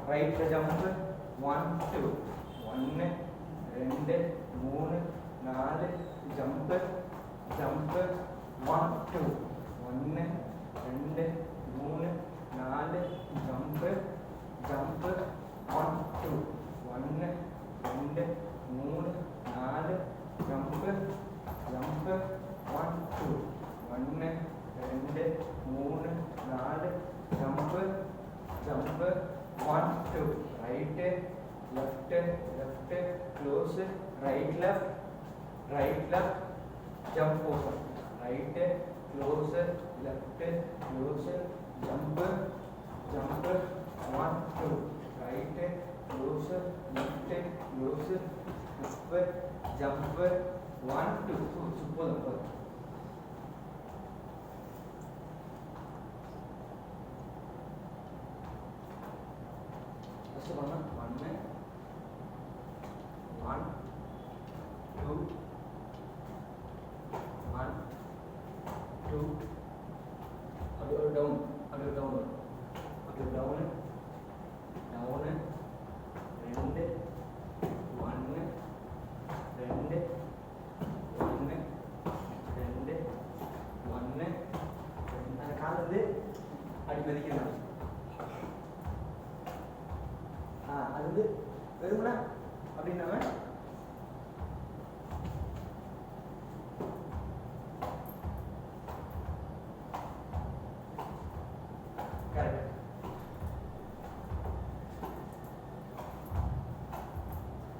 ரைட்டில் jump 1 2 1 2 3 4 jump jump 1 2 1 2 3 4 jump jump 1 2 1 2 3 4 jump jump 1 2 1 2 3 4 jump jump 1 2 right left left close right left jump open right close left close jump jump 1 2 right close left close jump 1 2 super first பண்ணா 1 1 2 1 2 அப்படியே down அப்படியே down அப்படியே down down 2 1 2 1 2 1 அந்த கால் வந்து அடி மதிக்கிறாங்க அது வந்து வெறுமனா அப்படின்னா கரெக்ட்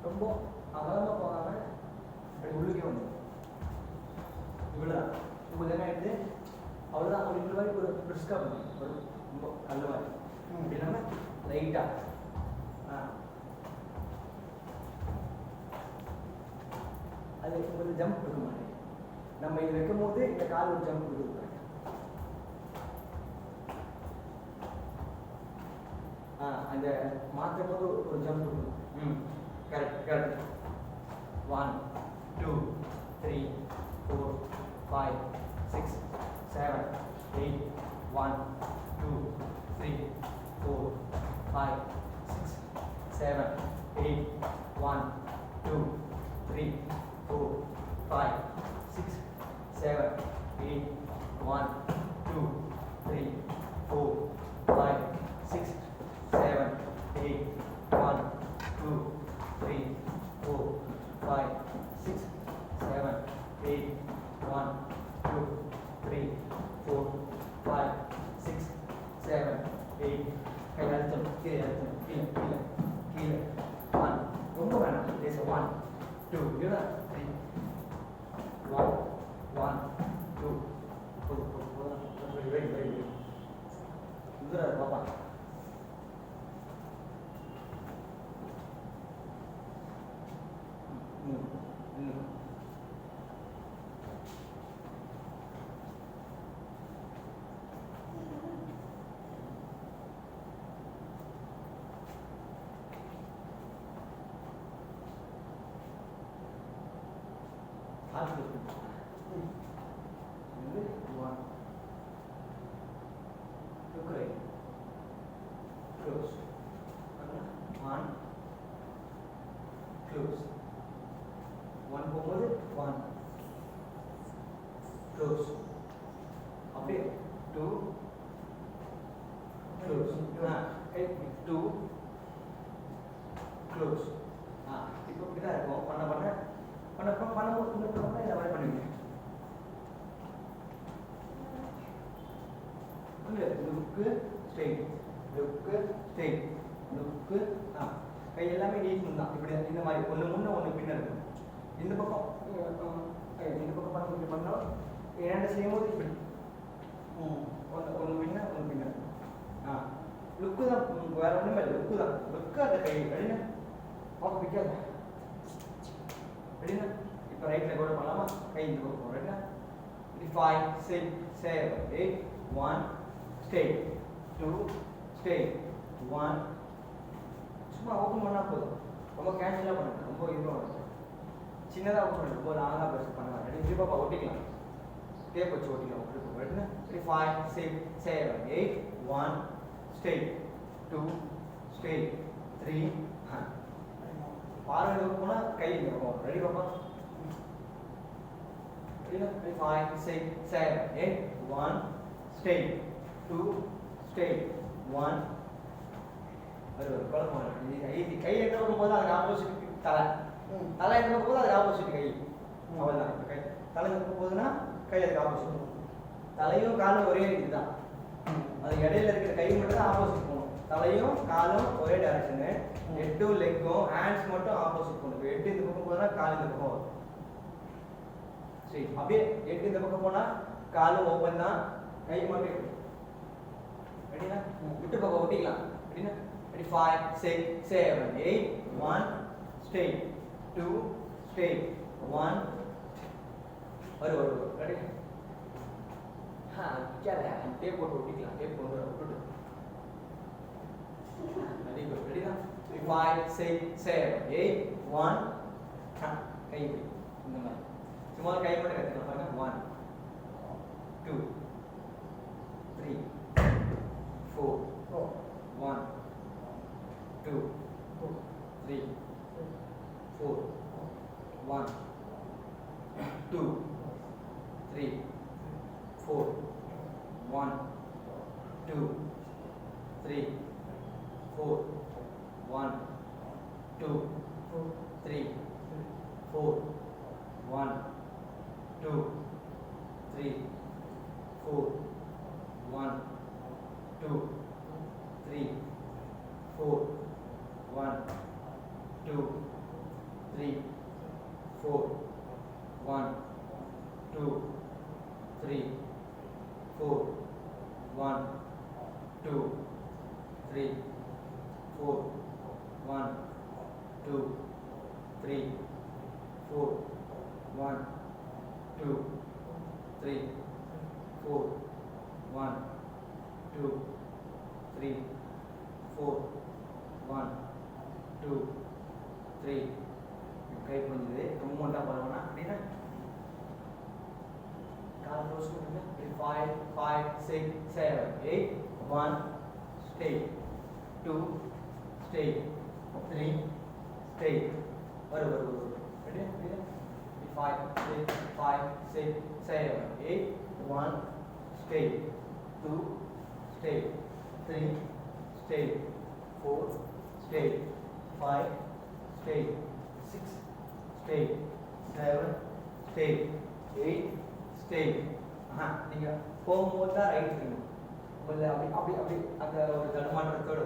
ரொம்ப அகலமா போகாம அப்படி உள்ளுக்கே வந்து இவ்வளோதான் இப்போ என்ன ஆயிடுது அவ்வளோதான் அப்படி இந்த மாதிரி ஒரு பிரிஸ்கா பண்ணும் ஒரு ரொம்ப கல் மாதிரி அப்படி இல்லாமல் லைட்டாக அது உங்களுக்கு ஜம்ப் கொடுக்க மாட்டேன் நம்ம இது வைக்கும் போது இந்த கால் ஒரு ஜம்ப் கொடுக்க அந்த மாற்றும் போது ஒரு ஜம்ப் கொடுக்கும் கரெக்ட் கரெக்ட் 1 2 3 4 5 6 7 8 1 2 3 4 5 6 7 8 1 2 3 4 5 6 7 8 1 2 3 4 5 6 7 8 1 2 3 4 5 6 7 8 1 2 3 4 5 6 7 8 கை அழுத்தம் கீழே அழுத்தம் கீழே கீழே கீழே 1 ரொம்ப வேணாம் தேச 1 2 இல்லைனா 3 1 1 2 வெரி வெரி இதுரா பாப்பா close அப்படியே 2 close கை 2 close இப்போ இப்படி தான் இருக்கும் பண்ண பண்ணும்போது இந்த மாதிரி பண்ணுவீங்க லுக்கு ஸ்ட்ரெயிட் லுக்கு ஸ்ட்ரெயிட் லுக்கு கை எல்லாமே நீட்டும் தான் இப்படி இந்த மாதிரி ஒன்று முன்ன ஒன்று பின்ன இருக்கும் இந்த பக்கம் பண்ண இப்படி பண்ணோம் இரண்டு செய்யும்போது இப்படி ஒன்று பின்ன லுக்கு தான் வேற ஒன்றுமே இல்லை லுக்கு அந்த கை அப்படின்னா பார்க்க பிடிக்காது அப்படின்னா இப்போ ரைட்டில் கூட பண்ணலாமா கை இந்த பக்கம் போடுறேன்னா 5 6 7 8 1 straight 2 straight 1 சும்மா ஓப்பன் பண்ணால் போதும் ரொம்ப கேஷுவலாக பண்ணுங்க ரொம்ப இதுவாக இருக்கும் சின்னதாக ஓப்பன் பண்ணி ரொம்ப லாங்காக பெருசு பண்ண ரெண்டு திருப்பா ஒட்டிக்கலாம் டேப் வச்சு ஓட்டிக்கலாம் உங்களுக்கு 5 6 7 8 1 straight 2 ஸ்ட்ரெயிட் 3 பார்வை இந்த பக்கம் போனா கை இந்த பக்கம் ரெடி பாப்பா ரெடி 5 6 7 8 1 ஸ்ட்ரெயிட் 2 ஸ்ட்ரெயிட் 1 ஒரு குழப்பம் இது கை எங்க பக்கம் போதா அதுக்கு ஆப்போசிட் தலை தலை எங்க பக்கம் போதா அதுக்கு ஆப்போசிட் கை அவ்வளவுதான் கை தலை எங்க பக்கம் போகுதுன்னா கை அதுக்கு ஆப்போசிட் தலையும் காலும் ஒரே இதுதான் அது இடையில இருக்கிற கை மட்டும் தான் ஆப்போசிட் போகணும் தலையும் காலும் ஒரே டைரக்ஷனு ஹெட்டும் லெக்கும் ஹேண்ட்ஸ் மட்டும் ஆப்போசிட் போகணும் ஹெட் இந்த பக்கம் போனா கால் இந்த பக்கம் வரும் சரி அப்படியே ஹெட் இந்த பக்கம் போனா காலும் ஓப்பன் தான் கை மட்டும் ரெடினா விட்டு பக்கம் ஒட்டிக்கலாம் ரெடினா ரெடி 5 6 7 8 1 ஸ்ட்ரெயிட் 2 ஸ்ட்ரெயிட் 1 வரு ரெடி டேப் போட்டு ஒட்டிக்கலாம் டேப் போட்டு விட்டுட்டு ரெடி குட் ரெடி தான் 5 6 7 8 1 கை இந்த மாதிரி சும்மா கை மட்டும் கத்துக்கலாம் பாருங்க 1 2 3 4 1 2 3 4 1 2 3 4 1 2 3 4 1 2 3 4 1 2 3 4 1 2 3 4 1 2 3 4 1 2 3 4 1 2 3 4 1 2 3 4 1 2 3 4 1 2 3 4 1 2 3 கை புரிஞ்சுது மூமெண்டா பண்ணணும்னா அப்படின்னா கால் க்ளோஸ் பண்ணுங்க 5 5 6 7 8 1 ஸ்ட்ரெயிட் 2 ஸ்ட்ரெயிட் 3 ஸ்ட்ரெயிட் வரு ready 5 6 5 6 7 8 1 straight 2 straight 3 straight 4 straight 5 straight 6 straight 7 straight 8 straight நீங்க போகும்போது தான் ரைட் செய்யணும் இல்லை அப்படி அந்த ஒரு தடுமாற்றத்தோட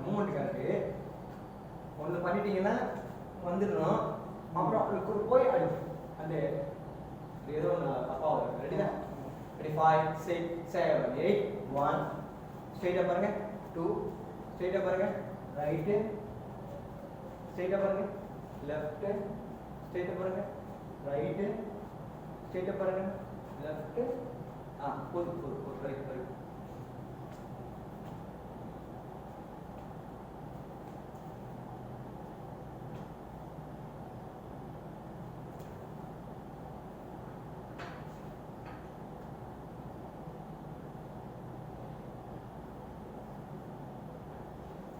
மூமெண்ட்டுக்காருக்கு ஒன்று பண்ணிட்டீங்கன்னா வந்துடணும் அப்புறம் அவளுக்கு போய் அடி அந்த ஏதோ ஒன்று தப்பா வரும் ரெடி தான் ரெடி 5 6 7 8 1 ஸ்ட்ரெயிட்டாக பாருங்க 2 ஸ்ட்ரெயிட்டாக பாருங்க ரைட்டு ஸ்ட்ரெயிட்டாக பாருங்க லெஃப்ட்டு ஸ்ட்ரெயிட்டாக பாருங்க ரைட்டு ஸ்ட்ரெயிட்டாக பாருங்க லெஃப்ட்டு போதும் ரைட்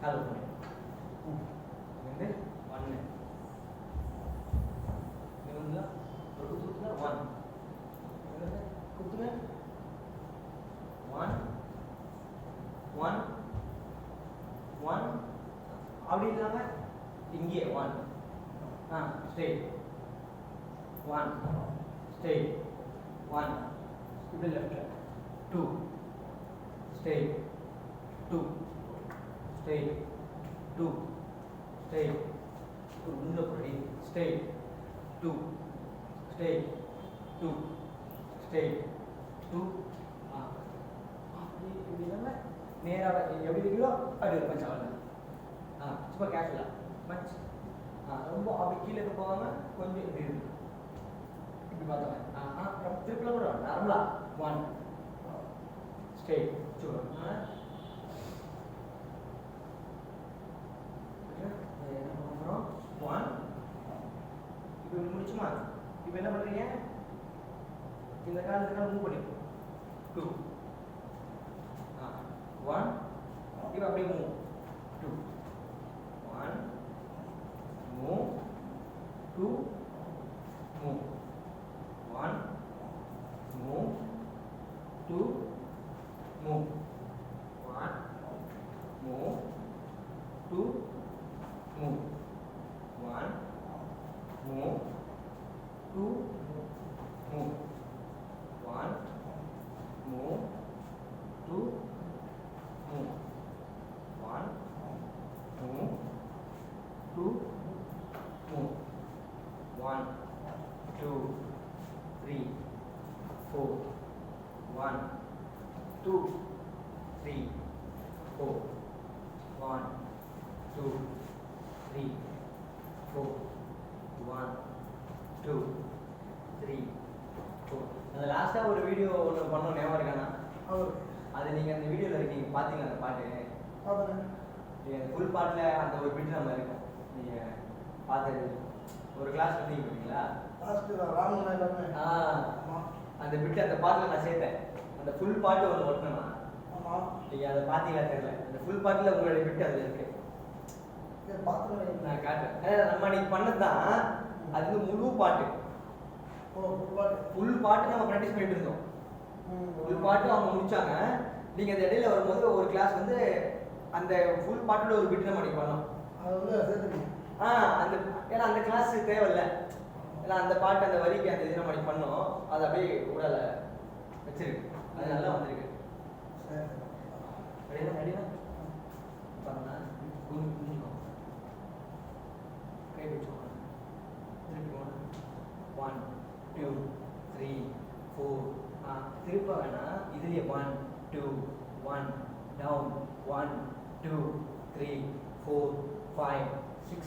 ஹலோ வந்து 1 இது வந்து ஒரு குத்துனா 1 என்னது குத்துனா 1 1 1 அப்படி இல்லாம இங்கே 1 ஸ்ட்ரெயிட் 1 ஸ்ட்ரெயிட் 1 இப்படி லெஃப்ட்ல 2 ஸ்ட்ரெயிட் 2 straight 2 straight உள்ள போய் straight 2 straight 2 straight 2 அப்படி இப்படினால நேரா எப்படி இருக்கோ அப்படி ஒரு பஞ்ச் அவ்வளோதான் சும்மா கேஷுவலா பஞ்ச் ரொம்ப அப்படி கீழே போகாம கொஞ்சம் இப்படி இருக்கு இப்படி பார்த்தோம் திருப்பில கூட நார்மலா 1 straight சும்மா இப்போ முடிச்சுமா இப்போ என்ன பண்றீங்க இந்த காலத்துக்கு மூவ் பண்ணி 2 1 இப்போ அப்படியே move 2 move. 1, move. 2, move. 1, move. 2, move. 1, move. 2, move. 1, 2, 3, 4. 1, 2, 3, 4. 1, 2, 3, 4. 1, 2, 3, 4. அந்த லாஸ்டா ஒரு வீடியோ ஒன்று பண்ணோம், ஞாபகம் இருக்கானா? அது நீங்க அந்த வீடியோல இருக்கீங்க, பாத்தீங்களா அந்த பாட்டு? ஃபுல் பாட்டுல அந்த ஒரு பிட் நம்ம இருக்கும், நீங்க பார்த்தது. ஒரு கிளாஸ் பண்ணீங்க பார்த்தீங்களா? அந்த பிட் அந்த பாட்டுல நான் சேர்த்தேன். அந்த ஃபுல் பாட்டு ஒன்று ஒட்டினா நீங்க அதை பார்த்தீங்களா தெரியல. அந்த ஃபுல் பாட்டுல உங்களுடைய பிட் அதுல இருக்கு. நான் காட்டுறேன். நம்ம நீங்க பண்ணதுதான் அது முழு பாட்டு. ஃபுல் பாட்டு நம்ம ப்ராக்டிஸ் பண்ணிட்டு இருந்தோம். ஃபுல் பாட்டு அவங்க முடிச்சாங்க. நீங்க அந்த இடையில வரும்போது ஒரு கிளாஸ் வந்து அந்த ஃபுல் பாட்டுல ஒரு பிட் நம்ம நீங்க பண்ணோம். அந்த ஏன்னா அந்த கிளாஸ் தேவையில்ல. ஏன்னா அந்த பாட்டு அந்த வரிக்கு அந்த இது நம்ம பண்ணோம். அது அப்படியே உடல வச்சிருக்கு. அது நல்லா வந்திருக்கு. ரெடியா பண்ணா குனிஞ்சுக்கோ. கை வச்சுக்கோ. திருப்பி 1, 2, 3, 4. திருப்ப வேணாம். இதுலயே 1, 2, 1 டவுன். 1, 2, 3, 4, 5, 6,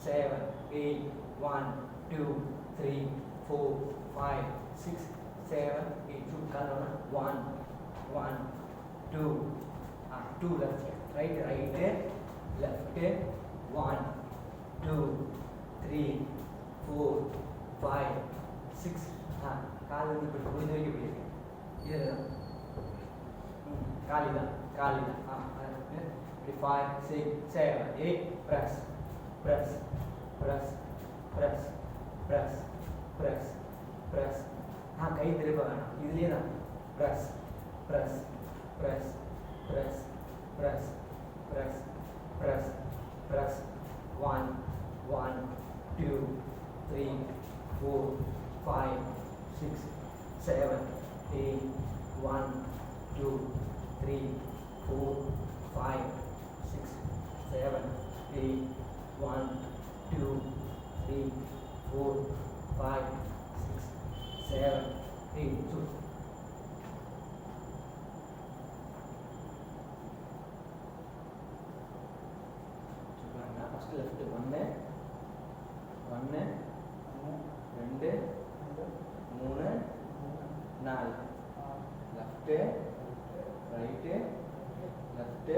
7, 8. 1, 2, 3, 4, 5, 6, 7, 8. காலோனா 1, 1, 2. 2 left, right, left. 1, 2, 3, 4, 5, 6. கால் வந்து இப்படி முடிஞ்ச வரைக்கும் இப்படி இருக்கு. இதுதான் காலிதான். 5, 6, 7, 8. Press. கை திருப்ப வேணாம். இதுலயே தான் press. 1, 2, 3, 4, 5, 6, 7, 8. 1, 2, 3, 4, 5, 6, 7, 8. 1, 2, 3, 4, 5, 6, 7, 8. First left 1, 2, 3, 4. Left, right, left,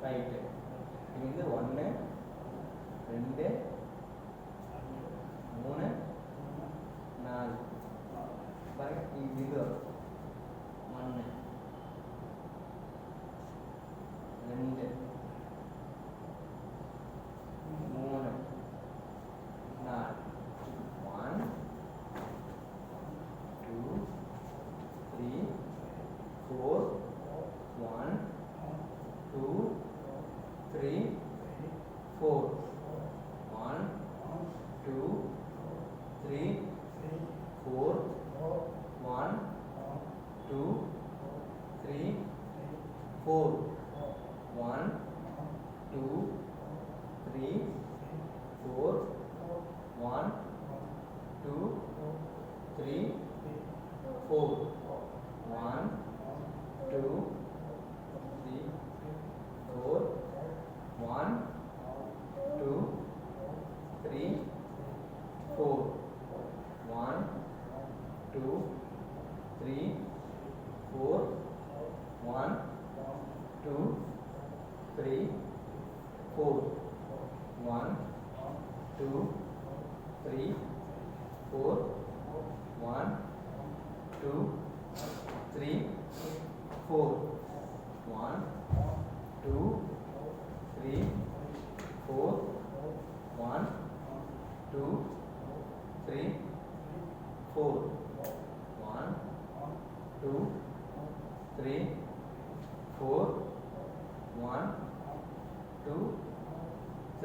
right. இது 1, 2, 3, 4. பாருங்க, இது 1, 2, 3, 4. 1, 2, 3, 4. 1, 2, 3, 4. 1, 2, 3, 4. 1, 2, 3, 4. 1, 2, 3, 4. 1, 2, 3, 4. 1, 2, 3, 4. 1, 2, 3, 4. 1, 2, 3, 4. 1, 2, 3, 4. 1, 2, 3, 4. 1, 2, 3, 4. 1, 2, 3, 4. 1, 2, 3, 4. 1, 2, 3, 4. 1, 2, 3,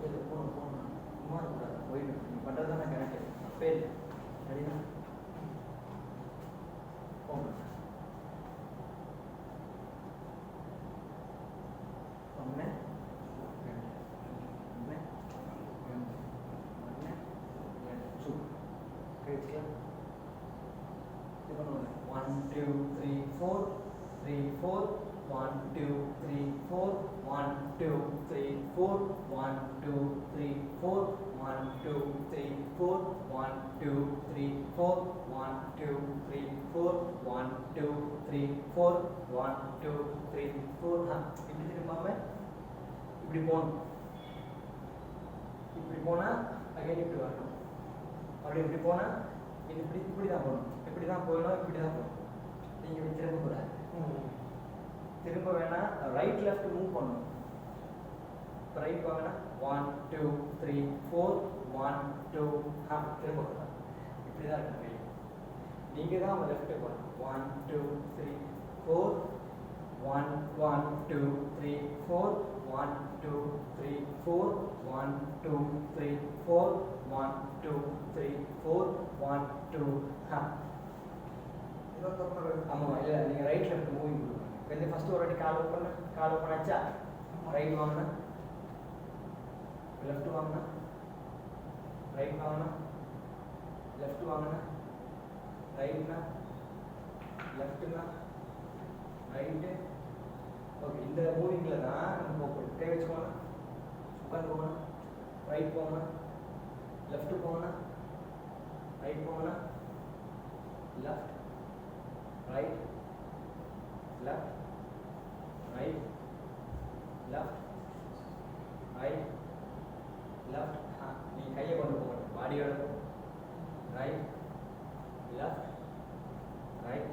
இல்லை போகணும் போகணும் சும்மா இருக்கக்கூடாது போயிடும் நீ பண்ணுறது தான் கரெக்டு தப்பே இல்லை சரியா போங்க ஒன்று One, two, three, four, 1, 2, 3, 4, 1, 2, 3, 4, 1, 2, 3, 4, 1, 2, 3, 4, 1, 2, 3, 4, 1, 2, 3, 4, 1, 2, 3, 4, 1, 2, 3, 4 இப்படி திரும்பாம இப்படி போகணும் இப்படி போனால் அகைன் இப்படி வரணும் அப்படி இப்படி போனால் இப்படி தான் போகணும் இப்படி தான் போயிடும் இப்படி தான் போகணும் நீங்கள் இப்படி திரும்ப கூடாது திரும்ப வேணா ரைட் லெஃப்ட் மூவ் பண்ணணும் இப்போ ரைட் வாங்கினா 1 2 3 4 1 2 திரும்ப கூடாது இப்படி தான் இருக்கணும் வெளியே நீங்கள் தான் உங்கள் லெஃப்ட்டு போகணும் 1 2 3 4 1 1 2 3 4 1 2 3 4 1 2 3 4 1 2 3 4 1 2 ஆமாம் இல்லை நீங்கள் ரைட் லெஃப்ட் மூவிங் கொடுக்கணும் வந்து ஃபஸ்ட்டு ஒரு வாட்டி கால் ஓப்பன் ஆச்சா ரைட் வாங்கினா லெஃப்ட் வாங்கினா ரைட் வாங்கினா லெஃப்ட் வாங்கினா ரைட்னா லெஃப்ட்டுனா ரைட்டு ஓகே இந்த மூவிங்கில் தான் நம்ம போகணும் கை வச்சுக்கோங்க உட்காந்து போகணும் ரைட் போகணும் லெஃப்ட் போகணும் ரைட் போகணும் left right left right left right left நீ கையை கொண்டு போகணும் பாடியோட ரைட் லெஃப்ட் ரைட்